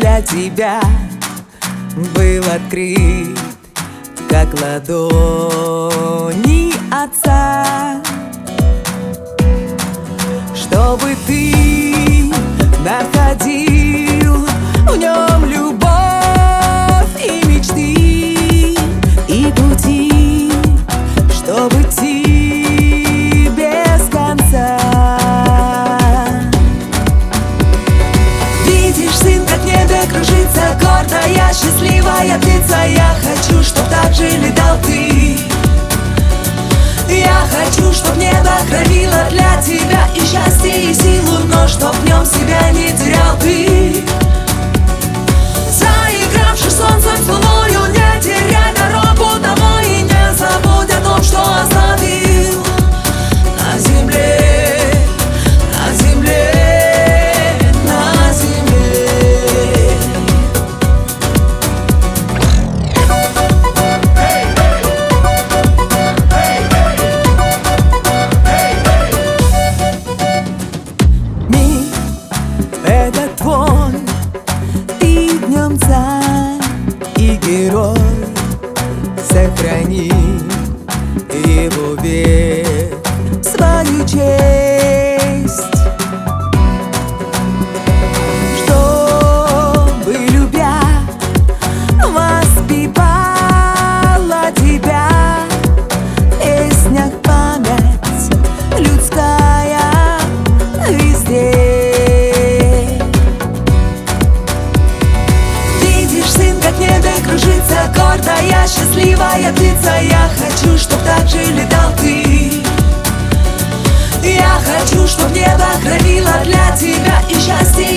для тебя был открыт, как ладони отца, чтобы ты находил в нем любовь и мечты, и пути, чтобы идти без конца. Видишь, сын, как в небе кружится гордая, счастливая птица. Я хочу, чтоб так же летал ты. Я хочу, чтоб небо хранило для тебя и счастье, и силу, но чтоб в нем себя не терял ты. Заигравши солнцем с луною, не теряй дорогу домой и не забудь о том, что оставил на земле, на земле, на земле. Мир это твой, ты в нем царь и герой. Сохрани его век, свою честь, чтобы, любя, воспевала тебя в песнях память людская везде. Видишь, сын, как в небе кружится гордая, счастливая птица. Я хочу, чтоб так же летал ты. Я хочу, чтоб небо хранило для тебя и счастье,